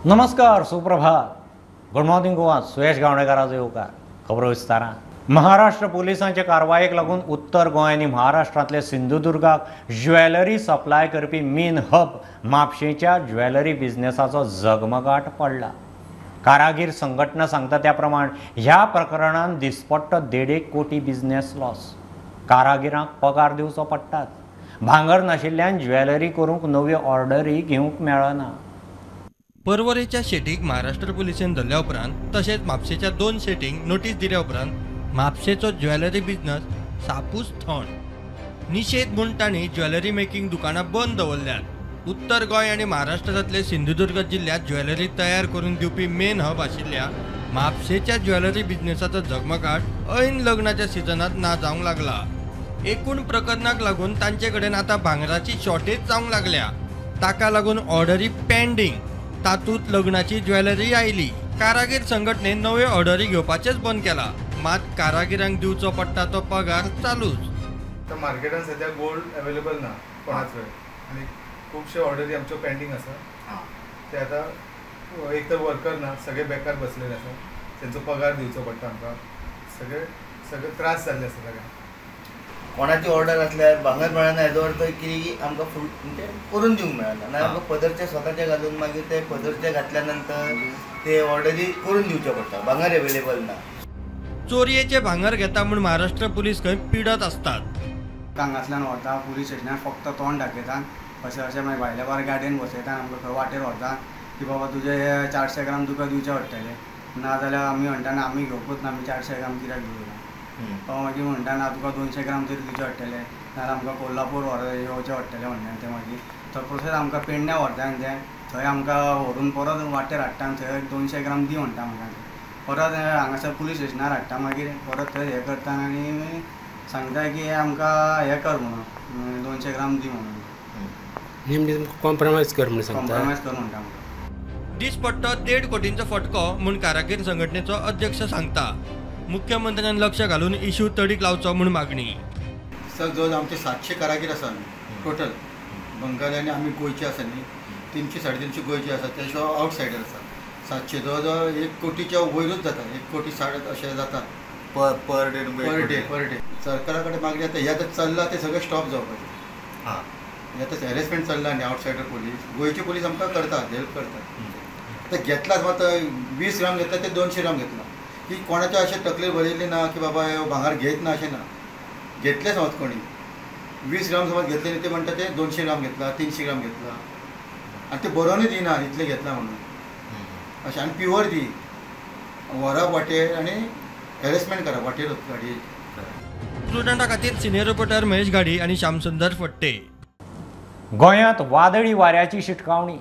नमस्कार, सुप्रभात. Good morning Goa. Suyash गावणेकाराचो येवकार. खबरो विस्तारान. महाराष्ट्र पोलिसांचे कारवायेक लागून उत्तर गोंय आनी महाराष्ट्रांतले सिंधुदुर्गाक ज्वेलरी सप्लाय करपी मेन हब म्हापशेंच्या ज्वेलरी बिझनेसाचो जगमगाट पडला. कारागीर संघटना सांगता त्या प्रमाण ह्या प्रकरणात दिसपट्टो 1.5 कोटी बिझनेस लॉस. कारागिरांक पगार दिवचो पडटात. भांगर नाशिल्ल्यान ज्वेलरी करूंक नव्यो ऑर्डरी घेवंक मेळना. परवरेच्या शेटीक महाराष्ट्र पुलिसेन धरल्या उपरांत तशेंच म्हापशेच्या 2 शेटींक नोटीस दिल्या उपरांत म्हापशेचो ज्वेलरी बिझनस सापूस थंड. निशेध म्हूण तांणी ज्वेलरी मेकिंग दुकानां बंद दवरल्यात. उत्तर गोंय आनी महाराष्ट्रांतले सिंधुदुर्ग जिल्ह्यात ज्वेलरी तयार करून दिवपी मेन हब आशिल्ल्या म्हापशेच्या ज्वेलरी बिझनेसाचो झगमगाट ऐन लग्नाच्या सिजनात ना जावंक लागला. एकूण प्रकरणाक लागून तांचे कडेन आतां भांगराची शॉर्टेज जावंक लागल्या. ताका लागून ऑर्डरी पेंडिंग. तातूंत लग्नाची ज्वेलरी आयली. कारागीर संघटनेन नव्यो ऑर्डरी घेवपाचेच बंद केला. मात कारागिरांक दिवचो पडटा तो पगार चालूच. तर मार्केटात सध्या गोल्ड अवेलेबल ना कोणाच वेळ आणि खूपशे ऑर्डरी आमच्यो पेंडिंग आसा. ते आतां एक तर वर्कर ना, सगळे बेकार बसलेले आसा. तेंचो पगार दिवचो पडटा आमकां. सगळे त्रास जाल्ले आसा सगळ्यांक. कोणाची ऑर्डर असल्यार भांगर मेळना हेजो अर्थ कितें की आमकां फूल म्हणजे करून दिवंक मेळना ना. आमकां पदरचे स्वताचे घालून मागीर ते पदरचे घातल्या नंतर ते ऑर्डरी करून दिवचे पडटा. भांगर अवेलेबल ना. चोरयेचे भांगर घेता म्हूण महाराष्ट्र पुलीस खंय पिडत असतात. हांगासल्यान व्हरता पुलीस स्टेशनार फक्त तोंड दाखयता. अशें मागीर भायल्या बार गाडयेन बसयता. आमकां खंय वाटेर व्हरता की बाबा तुजे 400 ग्राम तुका दिवचे पडटले. ना जाल्यार आमी म्हणटा ना आमी घेवपूच ना, आमी 400 ग्राम कित्याक दिवना. तो मागीर म्हणटा ना तुका 200 ग्राम तरी दिवचे पडटले, नाजाल्यार आमकां कोल्हापूर येवचें पडटलें म्हणटा. ते मागीर तो प्रोसेस आमकां पेडण्या व्हरता आनी ते थंय आमकां व्हरून परत वाटेर हाडटा आनी थंय 200 ग्राम दी म्हणटा आमकां. परत हांगासर पुलीस स्टेशनार हाडटा. मागीर परत थंय हें करता आनी सांगता की आमकां हें कर म्हणून 200 ग्राम दी म्हणून. कॉम्प्रमायज कर म्हणून सांगता. कॉम्प्रमायज कर म्हणटा आमकां. दिसपट्टो 1.5 कोटींचो फटको म्हूण कारागीर संघटनेचो अध्यक्ष सांगता. मुख्यमंत्र्यान लक्ष घालून इश्यू तडीक लावचो म्हूण मागणी. सर जवळ आमचे 700 कारागीर आसा टोटल. बंगाली आनी आमी गोंयचे आसा न्ही. 300 350 गोंयचे आसा, त्या शिवाय आवटसायडर आसा. 700 जवळ 1 कोटीच्या वयरूच जाता. 1 कोटी 60 अशें जाता पर डे. सरकारा कडेन मागणी आतां हें आतां चल्लां ते सगळें स्टॉप जावपाचें. हें आतां हॅरेसमेंट चल्ला न्ही. आवटसायडर पुलीस, गोंयचे पुलीस आमकां करतात, हेल्प करतात. आतां घेतलाच मात 20 ग्राम घेतला ते 200 ग्राम घेतला की कोणाच्या अशें तकलेर बरयल्ली ना की बाबा भांगर घेत ना अशें ना. घेतले समज कोणी 20 ग्राम समज घेतले न्ही ते म्हणटा ते 200 ग्राम घेतला, 300 ग्राम घेतला आनी ते बरोवनूय दिना इतले घेतला म्हणून अशें. आनी प्युअर दी व्हरप वाटेर आनी हॅरेसमेंट करप वाटेरूच गाडये. स्टुडंटा खातीर सिनियर रिपोर्टर महेश गाडी आनी श्यामसुंदर फडते. गोंयांत वादळी वाऱ्याची शिटकावणी.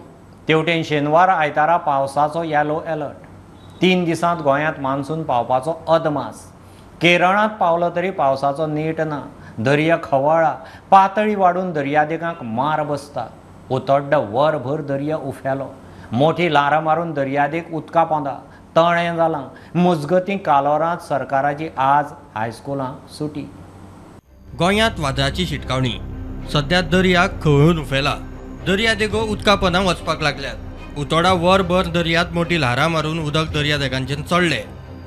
तेवटेन शेनवार आयतारा पावसाचो येलो अलर्ट. 3 दिसांत गोंयांत मान्सून पावपाचो अदमास. केरळांत पावलो तरी पावसाचो नेट ना. दर्या खवळ्ळा. पातळी वाडून दर्यादेगांक मार बसता. उतोड्ड वरभर दर्या उफेलो. मोठी ल्हारां मारून दर्यादेग उदका पोंदा. तळें जालां. मजगतीं कालोरांत सरकाराची आज हायस्कुलां सुटी. गोंयांत वादळाची शिटकावणी. सध्या दर्याक खवळून उफेला. दर्यादेगो उदका पोंदां वचपाक लागल्यात. उतोडा वरभर दर्यांत मोठी ल्हारां मारून उदक दर्यादेगांचेर चडलें.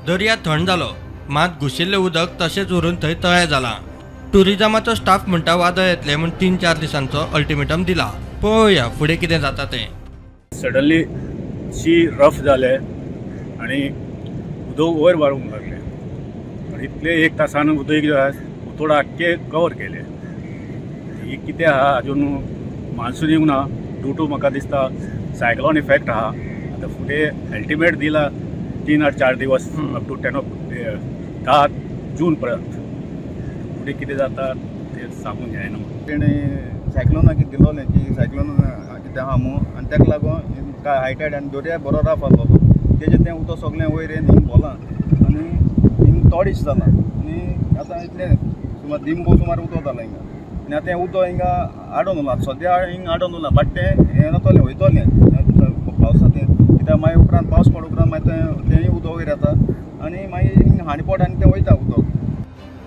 दर्या थंड जालो. मात घुशिल्लें उदक तशेंच उरून थंय तळें जालां. टुरिजमाचो स्टाफ म्हणटा वादळ येतलें म्हूण 3-4 दिसांचो अल्टिमेटम दिला. पळोवया फुडें कितें जाता तें. सडनली शी रफ जाले आनी उदक वयर वाळूंक लागलें आनी इतले 1 तासान उदक उतोडा आख्खे कवर केले. ही कितें आहा अजून मान्सून येवंक ना. टू म्हाका दिसता सायक्लोन इफेक्ट आहा. आतां फुडें अल्टिमेट दिला 3 or 4 दिवस अप टू 10 जून पर्यंत. फुडें कितें जाता तें सांगूंक जायना. तेणें सायक्लोनाक दिलोलें की सायक्लोन कितें आहा मूं आनी ताका लागून काय हायटायड आनी दर्या बरो राफ आसलो. तेजें तें उदक सगळें वयर येवन हिंग बोलां आनी हिंग तोडीश जालां. आनी आतां इतलें सुमार दिमबो सुमार उदक जालां हिंगा. आनी आतां हें उदक हिंगा आडोन उरलां. सद्या हिंग आडोन उरलां बट तें हें जातलें वयतलें पावसांत. कित्याक मागीर उपरांत पावस पड उपरांत मागीर तेंय उदक वयर येता आनी मागीर हिंग हांडीपट आनी तें वयता उदक.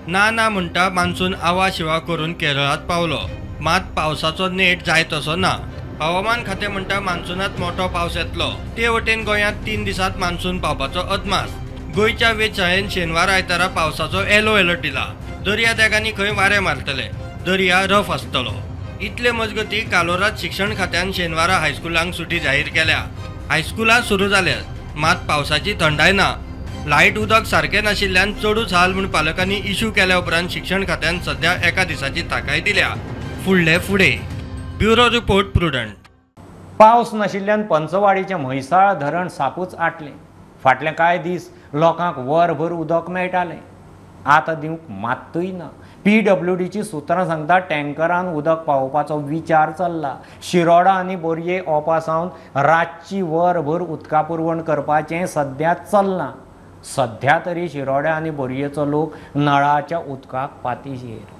ना म्हणटा मान्सून आवा शिवा करून केरळांत पावलो. मात पावसाचो नेट जाय तसो ना. हवामान खातें म्हणटा मान्सूनात मोठो पावस येतलो ते वटेन गोंयांत 3 दिसांत मान्सून पावपाचो अदमास गोंयच्या वेधशाळेन शेनवार आयतारा पावसाचो येलो अलर्ट दिला दर्या देगांनी खंय वारे मारतले दर्या रफ आसतलो इतले मजगती कालोरात शिक्षण खात्यान शेनवारा हायस्कुलांक सुटी जाहीर केल्या हायस्कुलां सुरू जाल्यात मात पावसाची थंडाय ना लायट उदक सारकें नाशिल्ल्यान चडूच हाल म्हूण पालकांनी इश्यू केल्या उपरांत शिक्षण खात्यान सध्या एका दिसाची ताकाय दिल्या फुडें ब्युरो रिपोर्ट प्रुडंट पावस नाशिल्ल्यान पंचवाडीचें म्हैसाळ धरण सापूच आटलें फाटले कांय दीस लोकांक वरभर उदक मेळटालें आतां दिवंक मात्तूय ना PWDची सुत्रां सांगता टँकरान उदक पावोवपाचो विचार चल्ला शिरोडा आनी बोरये ओपासावन रातची वरभर उदका पुरवण करपाचें सद्या चल्लां सध्या तरी शिरोड्या आनी बोरयेचो लोक नळाच्या उदकाक पातीशीर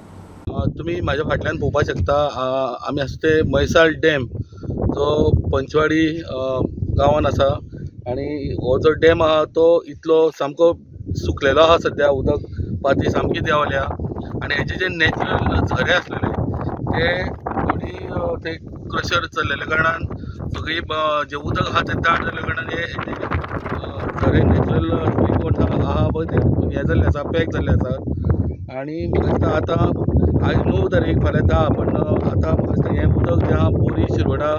तुम्ही माझ्या फाटल्यान पळोवपाक शकता आमी आसा ते म्हैसाळ डॅम जो पंचवाडी गांवांत आसा आनी हो जो डॅम आहा तो इतलो सामको सुकलेलो आहा सध्या उदक पाती सामकी देंवल्या आनी हेचे जे नॅचरल झरे आसलेले ते क्रशर चल्लेल्या कारणान सगळी जे उदक आहा तें दाट जाल्ल्या कारणान हे झरे नॅचरल आहा पळय ते हें जाल्ले आसा पॅक जाल्ले आसा आनी म्हाका दिसता आतां आज 9 तारीख फाल्यां 10 पण आतां म्हाका दिसता हें उदक जें आहा बोरी शिरोडा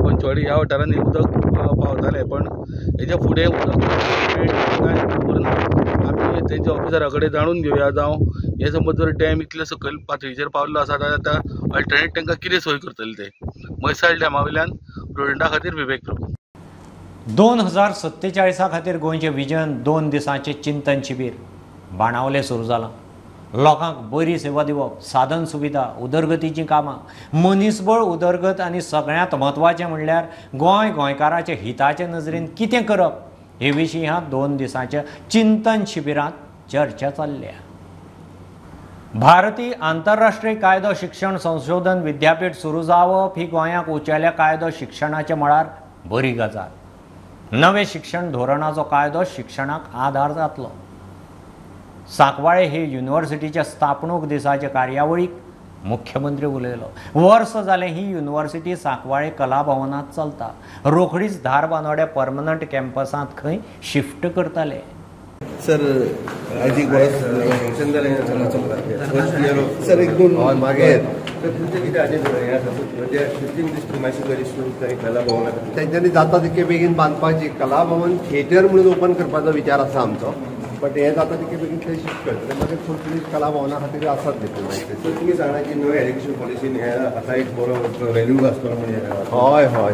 पंचवाडी ह्या वाठारांनी उदक पावतालें पण हेच्या फुडें उदक कांय खबर ना आमी तेंच्या ऑफिसरा कडेन जाणून घेवया जावं हे समज जर डॅम इतले सकयल पातळीचेर पावल्लो आसा जाल्यार आतां अल्टरनेट तांकां कितें सोय करतले ते म्हैसाळ डॅमा वयल्यान प्रुडंटा खातीर विवेक प्रभू 2047 खातीर गोंयचें विजन 2 दिसांचें चिंतन शिबीर बाणावले सुरू जालां लोकांक बरी सेवा दिवप साधन सुविधा उदरगतीचीं कामां मनीसबळ उदरगत आनी सगळ्यांत म्हत्वाचें म्हणल्यार गोंयकाराच्या हिताचे नजरेन कितें करप हे विशीं ह्या 2 दिसांच्या चिंतन शिबिरांत चर्चा चल्ल्या भारतीय आंतरराष्ट्रीय कायदो शिक्षण संशोधन विद्यापीठ सुरू जावप ही गोंयाक उंचेल्या कायदो शिक्षणाच्या मळार बरी गजाल नवे शिक्षण धोरणाचो कायदो शिक्षणाक आधार जातलो सांकवाळे हे युनिव्हर्सिटीच्या स्थापणूक दिसाचे कार्यावळीक मुख्यमंत्री उलयलो वर्स जालें ही युनिव्हर्सिटी सांकवाळे कला भवनांत चलता रोखडीच धारबांदोड्या परमनंट कॅम्पसांत खंय शिफ्ट करतले सर आज एक वर्स फंक्शन जालें सर एक दोन मागे तेंच्यांनी जाता तितके बेगीन बांदपाची कला भवन थिएटर म्हणून ओपन करपाचो विचार आसा आमचो बट हे जाता तितके बेगीन ते शिफ्ट करतले मागीर फुल कला भवना खातीर आसात देखून तुमी सांगना की नव्या एड्युकेशन पॉलिसीन हे आतां एक बरो व्हॅल्यू आसतलो म्हणजे हय हय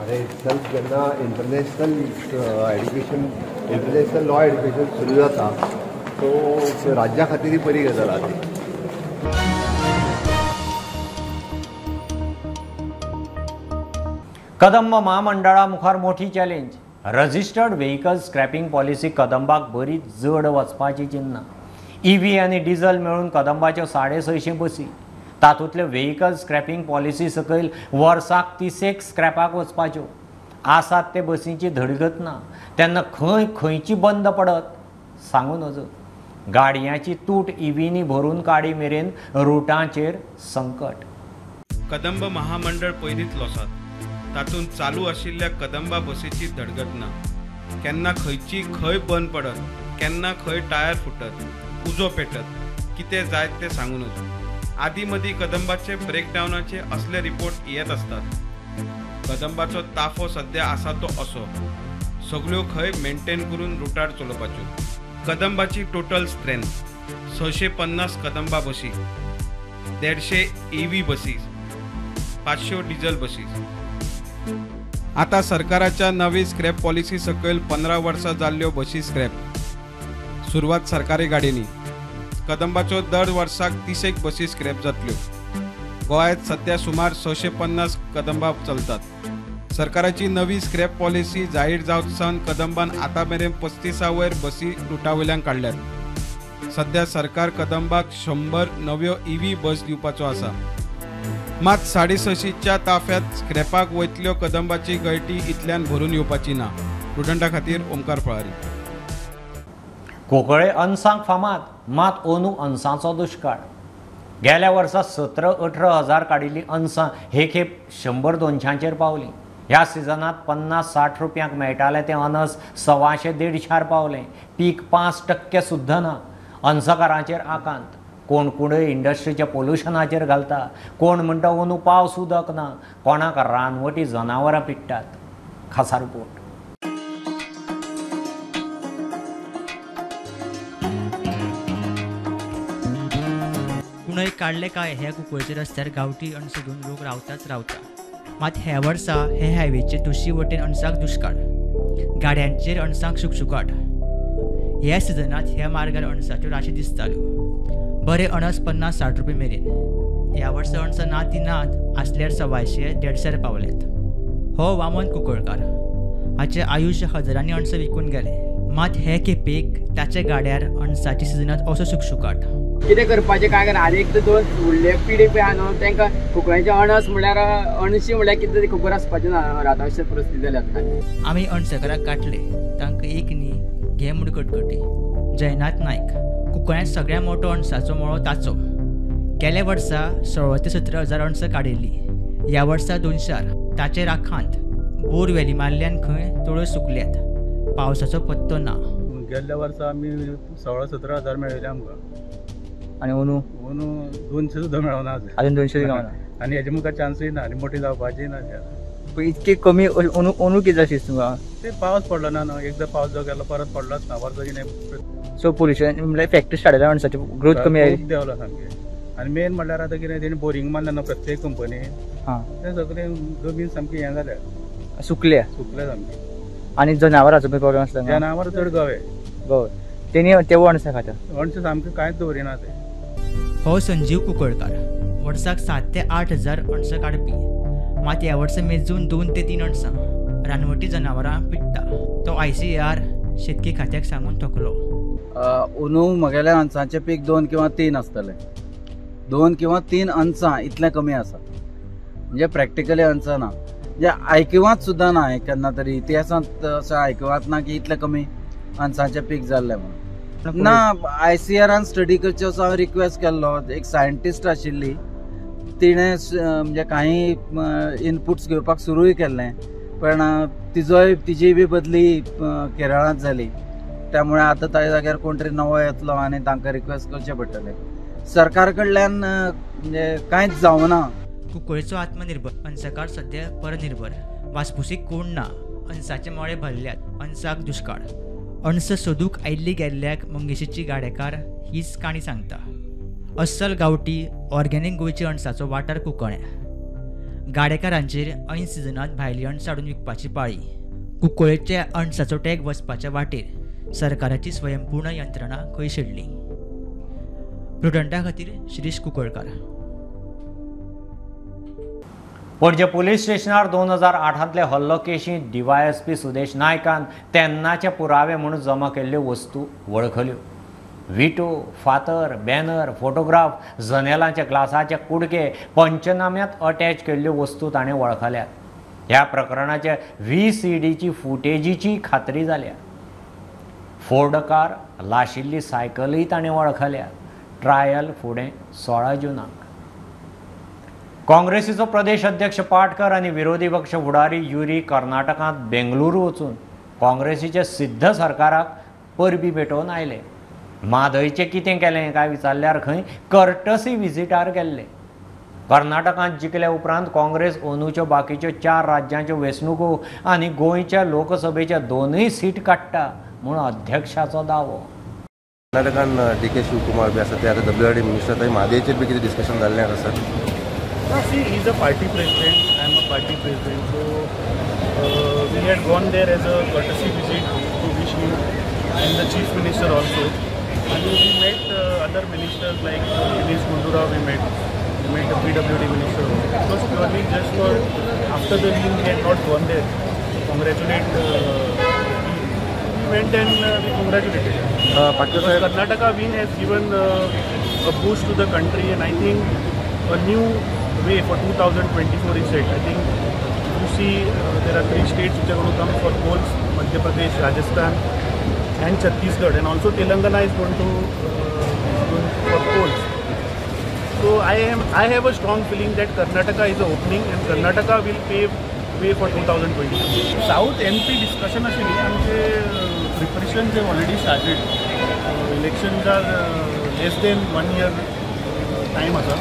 अरे सेल्फ जेन्ना इंटरनॅशनल लॉ एड्युकेशन सुरू जाता सो राज्या खातीर बरी गजाल आसा ती कदंब महामंडळा मुखार मोठी challenge registered vehicle scrapping policy कदंबाक बरी जड वचपाची चिन्ना EV आनी डिझल मेळून कदंबाच्यो 650 बसी तातूंतले व्हेकल स्क्रॅपिंग पॉलिसी सकयल वर्साक 30 स्क्रॅपाक वचपाच्यो आसात ते बसींची धडगत ना तेन्ना खंयची बंद पडत सांगू नजो गाडयांची तूट EVनी भरून काडी मेरेन रुटांचेर संकट कदंब महामंडळ पयलींच लोसात तातूंत चालू आशिल्ल्या कदंबा बसीची धडगत ना केन्ना खंय बंद पडत केन्ना खंय टायर फुटत उजो पेटत कितें जायत तें सांगू नजो आदी मदीं कदंबाचे ब्रेकडावनाचे असले रिपोर्ट येत असतात कदंबाचो ताफो सध्या आसा तो असो सगळ्यो खंय मेंटेन करून रुटार चलोवपाच्यो कदंबाची टोटल स्ट्रेंथ 650 कदंबा बसी 150 EV बसीस 500 डिझल बसीस आता सरकाराच्या नवी स्क्रॅप पॉलिसी सकयल 15 वर्सां जाल्ल्यो बसी स्क्रॅप सुरवात सरकारी गाडयांनी कदंबाच्यो दर वर्साक 30 बसी स्क्रॅप जातल्यो गोंयांत सध्या सुमार 650 कदंबा चलतात सरकाराची नवी स्क्रॅप पॉलिसी जाहीर जावसान कदंबान आतां मेरेन 35 वयर बसी रुटा वयल्यान काडल्यात सध्या सरकार कदंबाक 100 नव्यो EV बस दिवपाचो आसा मात 650च्या ताफ्यात स्क्रॅपाक वयतल्यो कदंबाची गळटी इतल्यान भरून येवपाची ना प्रुडंटा खातीर ओमकार फळारी कोंकळे अनसांक फामाद मात अंदू अनसांचो दुश्काळ गेल्या वर्सा 17-18 हजार काडिल्ली अनसां हे खेप 100-200 पावली. ह्या सिजनात 50-60 रुपयांक मेळटाले ते अनस 100-150 पावले. पीक 5% सुद्दां ना. अनसकारांचेर आकांत. कोण कुणय इंडस्ट्रीच्या पोल्युशनाचेर घालता, कोण म्हणटा अंदू पावस उदक ना, कोणाक रानवटी जनावरां पिट्टात. खासा रिपोर्ट. कुणय काडले काय ह्या कुंकळेच्या रस्त्यार गांवठी अणस घेवन लोक रावताच रावता. मात ह्या वर्सा हे हायवेचे दुसरी वटेन अणसाक दुश्काळ, गाड्यांचेर अणसाक शुकशुकाट. ह्या सिजनात ह्या मार्गार अणसाच्यो राशी दिसताल्यो. बरे अणस 50-60 रुपये मेरेन. ह्या वर्सा अणस ना ती नात आसल्यार 100-150 पावलेत. हो वामन कुंकळकार. हाचे आयुश्य हजारांनी अणस विकून गेले. मात हे खेपेक ताच्या गाड्यार अणसाच्या सिजनात असो शुकशुकाट. कितें करपाचें काय करना. आनी एक तर दोन फुडले पिढी पळय आहा न्हू तांकां कुंकळ्याचें अणस म्हणल्यार अणशी म्हणल्यार कितें तरी खबर आसपाचें ना आतां अशें परिस्थिती जाल्या आतां. आमी अणसकाराक गाठले. तांकां एक न्ही घे म्हूण कटकटी. जयनाथ नायक. कुंकळ्यांत सगळ्यात मोठो अणसाचो मळो ताचो. गेल्या वर्सा 16-17 हजार अणस काडिल्ली. ह्या वर्सा 200. ताचे राखांत बोर व्हॅली मारल्यान खंय तळ्यो सुकल्यात. पावसाचो पत्तो ना. गेल्ल्या वर्सा आमी 16-17 हजार मेळिल्ले आमकां. आनी अंदू 200 सुद्दां मेळना अजून 200 गावना. आनी हेजे मुखार चान्सूय ना आनी मोठी जावपाची ना. इतके कमी अंदू कितें जाय तुमकां. ते पावस पडलो ना न्हू. एकदां पावस जो गेलो परत पडलोच ना. वर्साची नाही. सो पोल्युशन म्हणल्यार फॅक्टरी स्टार्ट जाला अणसाची ग्रोथ कमी जाली. देंवला सामकें. आनी मेन म्हणल्यार आतां कितें तेणी बोरींग मारला न्हू प्रत्येक कंपनीन. तें सगळें जमीन सामकी हें जाल्या सुकल्या सामकी. आनी जनावरांचो बी प्रॉब्लेम आसता. जनावर चड गवे तेणी तेवो अणसां खाता. अणसां सामकें कांयच दवरिना ते. हो संजीव कुंकळकार. वर्साक 7 ते 8 हजार अणस काडपी. मात ह्या वर्सा मेजून 2 ते 3 अणसां. रानवटी जनावरां पिट्टा. तो ICAR शेतकी खात्याक सांगून थकलो. अंदू म्हगेल्या अणसाचें पीक 2 किंवा 3 आसतलें. 2 किंवा 3 अणसां इतलें कमी आसा. म्हणजे प्रॅक्टिकली अणसां ना. म्हणजे आयकिवांत सुद्दां ना. हांवें केन्ना तरी इतिहासांत अशें आयकिवांत ना की इतलें कमी अणसाचें पीक जाल्लें म्हणून. ना ICARान स्टडी करचो असो हांवें रिक्वेस्ट केल्लो. एक सायंटिस्ट आशिल्ली तिणें म्हणजे काही इनपुट्स घेवपाक सुरूय केल्लें. पण तिजीय बी बदली केरळांत जाली. त्यामुळे आतां ताच्या जाग्यार कोण तरी नवो येतलो आनी तांकां रिक्वेस्ट करचें पडटलें. सरकार कडल्यान म्हणजे कांयच जावना. कुंकळेचो आत्मनिर्भर. अणसकार सध्या परनिर्भर. वासपुसीक कोण ना. अणसाचे मळे भरल्यात. अणसाक दुश्काळ. अणस सोदूक आयिल्ली गेल्ल्याक मंगेशीची गाडेकार हीच काणी सांगता. अस्सल गांवठी ऑर्गेनीक गोंयची अणसाचो वाठार कुंकळ्ळें. गाडेकारांचेर ऐन सिजनांत भायली अणस हाडून विकपाची पाळी. कुंकळेच्या अणसाचो टॅग वचपाच्या वाटेर सरकाराची स्वयंपूर्ण यंत्रणा खंय शिरली. प्रुडंटा खातीर श्रीश कुंकळकार. पणजे पुलीस स्टेशनार 2008 हल्लो केशी DYSP सुदेश नायकान तेन्नाचे पुरावे म्हणून जमा केल्ल्यो वस्तू वळखल्यो. विटो, फातर, बॅनर, फोटोग्राफ, जनेलांचे ग्लासाचे कुडके, पंचनाम्यांत अटॅच केल्ल्यो वस्तू ताणें वळखल्यात. ह्या प्रकरणाचे VCDची फुटेजीची खात्री जाल्या. फोर्ड कार, लाशिल्ली सायकलय ताणें वळखल्या. ट्रायल फुडें 16 जूनाक. काँग्रेसीचो प्रदेश अध्यक्ष पाटकर आनी विरोधी पक्ष फुडारी युरी कर्नाटकांत बेंगलुरू वचून काँग्रेसीचे सिद्ध सरकाराक परबी भेटोवन आयले. माधयचें कितें केलें काय विचारल्यार खंय कर्टसी विजिटार गेल्ले. कर्नाटकांत जिखले उपरांत काँग्रेस अंदूच्यो बाकीच्यो 4 राज्यांच्यो वेंचणुको आनी गोंयच्या लोकसभेच्या 2 सीट काडटा म्हूण अध्यक्षाचो दावो. कर्नाटकान DK शिवकुमार बी आसा ते आतां WRD मिनिस्टर थंय म्हादयचेर बी कितें डिस्कशन जाल्लें आसा sir? See, he's a party president. I'm a party president. So we had gone there as a courtesy visit to wish him and the chief minister also. And we met other ministers like Dinesh Gundurao. We met the PWD minister. It was purely just for after the win we had not gone there to congratulate. We went and we congratulated. Karnataka win has given a boost to the country, and I think a new way for 2024 is set. I think you see there are 3 states which are going to come for polls: Madhya Pradesh, Rajasthan and Chhattisgarh, and also Telangana is going to for polls. So So I have a strong feeling that Karnataka is opening and Karnataka will pave way for 2020. South MP discussion आशिल्ली आमचे preparation they already started. Elections are less than 1 year time आसा.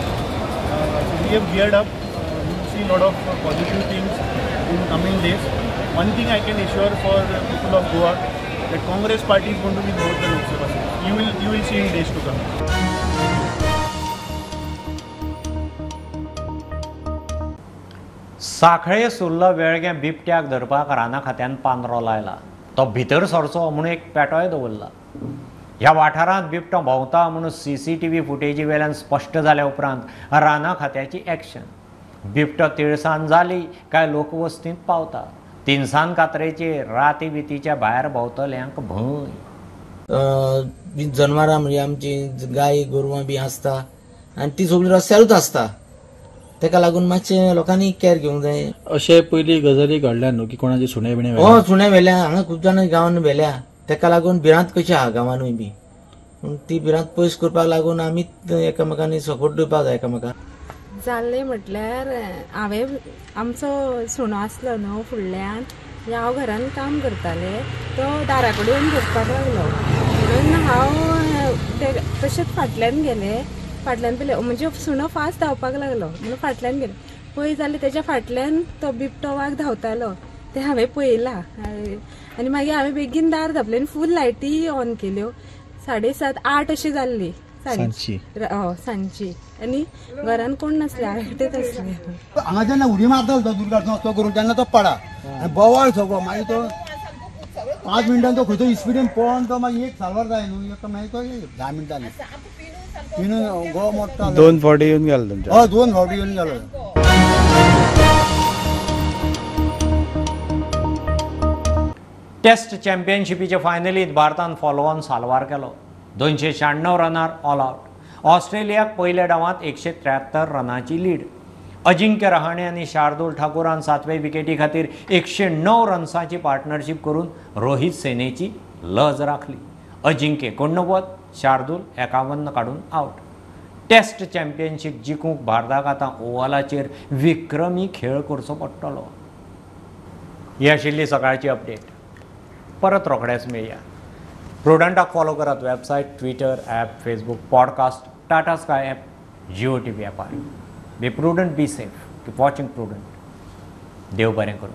So we have geared up. We will see a lot of positive things in coming days. One thing I can assure for the people of Goa that Congress party is going to be more than Lok Sabha seats. You will see in days to come. साखळे सुर्ल वेळगे बिबट्याक धरपाक राना खात्यान पांद्रो लायला. तो भितर सरचो म्हणून एक पेटोय दवरला. ह्या वाठारांत बिबटो भोंवता म्हणून CCTV फुटेजी वेल्यान स्पश्ट जाल्या उपरांत राना खात्याची एक्शन. बिबटो तिळसाण जाली काय लोकवस्तींत पावता. तिनसाण कात्रेचे राती बितीच्या भायर भोंवतल्यांक भंय. जनावरां म्हणजे आमची गाय गोरवां बी आसता आनी ती सगळी रस्त्यारूच आसता. तेका लागून मातशें लोकांनी कॅर घेवंक जाय. अशें पयलीं गजाली घडल्या न्हू की कोणाचे सुणे बिणे हो सुणे व्हेल्या हांगा खूब जाण गांवांत व्हेल्या. तेका लागून भिरांत कशी आहा गांवांनूय बी. ती भिरांत पयस करपाक लागून आमी एकामेकांनी सपोर्ट दिवपाक जाय एकामेकांक. जाल्लें म्हटल्यार हांवें आमचो सुणो आसलो न्हू फुडल्यान हांव घरान काम करतालें तो दारा कडेन भोगपाक लागलो म्हणून हांव तशेंच फाटल्यान गेलें. फाटल्यान पयलें म्हणजे सुणो फास्ट धांवपाक लागलो म्हणून फाटल्यान गेलें. पळय जाल्यार तेच्या फाटल्यान तो बिबटो वाघ धांवतालो तें हांवें पळयलां. आनी मागीर हांवें बेगीन दार धापलें आनी फूल लायटी ऑन केल्यो. 7:30 8 अशी जाल्ली सांजची आनी घरान कोण नासले हांव एकटेच आसलें. हांगा जेन्ना उडी मारतालो तो दुर्घटना तो करून तेन्ना तो पडा बोवाळ सगळो मागीर तो 5 मिनटान तो खंयचो स्पिडीन पळोवन तो मागीर एक साल्वार जाय न्हू मागीर तो 10 मिनटांनी पिणून गो मोडटा. 2 फावटी येवन गेलो तुमच्या? हय 2 फावटी येवन गेलो. टेस्ट चॅम्पियनशिपीचे फायनलींत भारतान फॉलोऑन साल्वार केलो. 296 रनार ऑल आउट. ऑस्ट्रेलियाक पयल्या डावांत 173 रनाची लीड. अजिंक्य रहाणे आनी शार्दूल ठाकुरान 7वे विकेटी खातीर 109 रन्सांची पार्टनरशीप करून रोहित सेनेची लज राखली. अजिंक्य 89, शार्दूल 51 काडून आउट. टेस्ट चॅम्पियनशीप जिखूंक भारताक आतां ओव्हलाचेर विक्रमी खेळ करचो पडटलो. ही आशिल्ली सकाळची अपडेट. परत रोखडेच मेळया. प्रुडंटाक फॉलो करात. Website, Twitter, app, Facebook, podcast, Tata sky app, Jio TV ॲपार. Be Prudent, be safe. Keep watching Prudent. देव बरें करूं.